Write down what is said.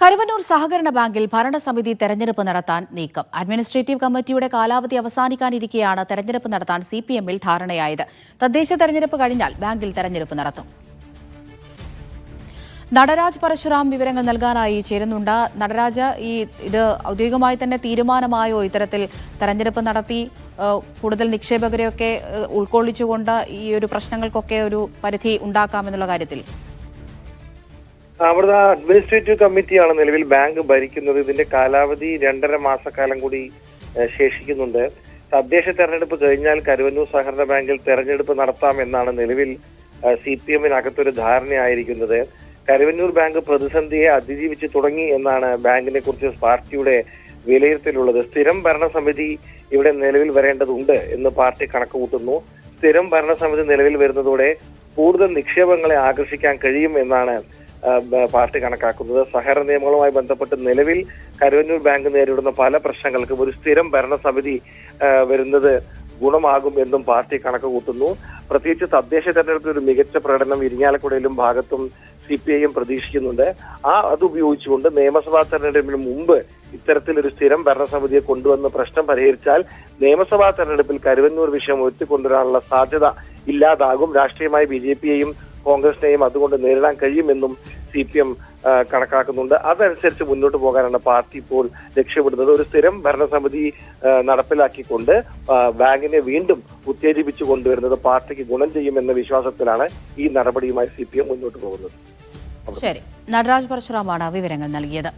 കരുവന്നൂർ സഹകരണ ബാങ്കിൽ ഭരണസമിതി തെരഞ്ഞെടുപ്പ് നടത്താൻ നീക്കം. അഡ്മിനിസ്ട്രേറ്റീവ് കമ്മിറ്റിയുടെ കാലാവധി അവസാനിക്കാനിരിക്കെയാണ് തെരഞ്ഞെടുപ്പ് നടത്താൻ സിപിഎമ്മിൽ ധാരണയായത്. തദ്ദേശ തെരഞ്ഞെടുപ്പ് കഴിഞ്ഞാൽ ബാങ്കിൽ തെരഞ്ഞെടുപ്പ് നടത്തും. നടരാജ് പരശുറാം വിവരങ്ങൾ നൽകാനായി ചേരുന്നുണ്ട്. നടരാജ്, ഇത് ഔദ്യോഗികമായി തന്നെ തീരുമാനമായോ ഇത്തരത്തിൽ തെരഞ്ഞെടുപ്പ് നടത്തി കൂടുതൽ നിക്ഷേപകരെയൊക്കെ ഉൾക്കൊള്ളിച്ചുകൊണ്ട് ഈ ഒരു പ്രശ്നങ്ങൾക്കൊക്കെ ഒരു പരിധി ഉണ്ടാക്കാമെന്നുള്ള കാര്യത്തിൽ? അവിടുത്തെ അഡ്മിനിസ്ട്രേറ്റീവ് കമ്മിറ്റിയാണ് നിലവിൽ ബാങ്ക് ഭരിക്കുന്നത്. ഇതിന്റെ കാലാവധി 2.5 മാസക്കാലം കൂടി ശേഷിക്കുന്നുണ്ട്. തദ്ദേശ തെരഞ്ഞെടുപ്പ് കഴിഞ്ഞാൽ കരുവന്നൂർ സഹകരണ ബാങ്കിൽ തെരഞ്ഞെടുപ്പ് നടത്താമെന്നാണ് നിലവിൽ സിപിഎമ്മിനകത്തൊരു ധാരണയായിരിക്കുന്നത്. കരുവന്നൂർ ബാങ്ക് പ്രതിസന്ധിയെ അതിജീവിച്ച് തുടങ്ങി എന്നാണ് ബാങ്കിനെ കുറിച്ച് പാർട്ടിയുടെ വിലയിരുത്തലുള്ളത്. സ്ഥിരം ഭരണസമിതി ഇവിടെ നിലവിൽ വരേണ്ടതുണ്ട് എന്ന് പാർട്ടി കണക്കുകൂട്ടുന്നു. സ്ഥിരം ഭരണസമിതി നിലവിൽ വരുന്നതോടെ കൂടുതൽ നിക്ഷേപങ്ങളെ ആകർഷിക്കാൻ കഴിയും എന്നാണ് പാർട്ടി കണക്കാക്കുന്നത്. സഹകരണ നിയമങ്ങളുമായി ബന്ധപ്പെട്ട് നിലവിൽ കരുവന്നൂർ ബാങ്ക് നേരിടുന്ന പല പ്രശ്നങ്ങൾക്കും ഒരു സ്ഥിരം ഭരണസമിതി വരുന്നത് ഗുണമാകും എന്നും പാർട്ടി കണക്ക് കൂട്ടുന്നു. പ്രത്യേകിച്ച് തദ്ദേശ തെരഞ്ഞെടുപ്പിൽ ഒരു മികച്ച പ്രകടനം ഇരിങ്ങാലക്കുടയിലും ഭാഗത്തും സിപിഐഎം പ്രതീക്ഷിക്കുന്നുണ്ട്. അത് ഉപയോഗിച്ചുകൊണ്ട് നിയമസഭാ തെരഞ്ഞെടുപ്പിന് മുമ്പ് ഇത്തരത്തിലൊരു സ്ഥിരം ഭരണസമിതിയെ കൊണ്ടുവന്ന് പ്രശ്നം പരിഹരിച്ചാൽ നിയമസഭാ തെരഞ്ഞെടുപ്പിൽ കരുവന്നൂർ വിഷയം ഉയർത്തിക്കൊണ്ടുവരാനുള്ള സാധ്യത ഇല്ലാതാകും. രാഷ്ട്രീയമായി ബിജെപിയെയും കോൺഗ്രസിനെയും അതുകൊണ്ട് നേരിടാൻ കഴിയുമെന്നും സിപിഎം കണക്കാക്കുന്നുണ്ട്. അതനുസരിച്ച് മുന്നോട്ട് പോകാനാണ് പാർട്ടി ഇപ്പോൾ ലക്ഷ്യമിടുന്നത്. ഒരു സ്ഥിരം ഭരണസമിതി നടപ്പിലാക്കിക്കൊണ്ട് ബാങ്കിനെ വീണ്ടും ഉത്തേജിപ്പിച്ചു കൊണ്ടുവരുന്നത് പാർട്ടിക്ക് ഗുണം ചെയ്യുമെന്ന വിശ്വാസത്തിലാണ് ഈ നടപടിയുമായി സിപിഎം മുന്നോട്ട് പോകുന്നത്. ശരി, നടരാജ് പരശുറാമാണ് വിവരങ്ങൾ നൽകിയത്.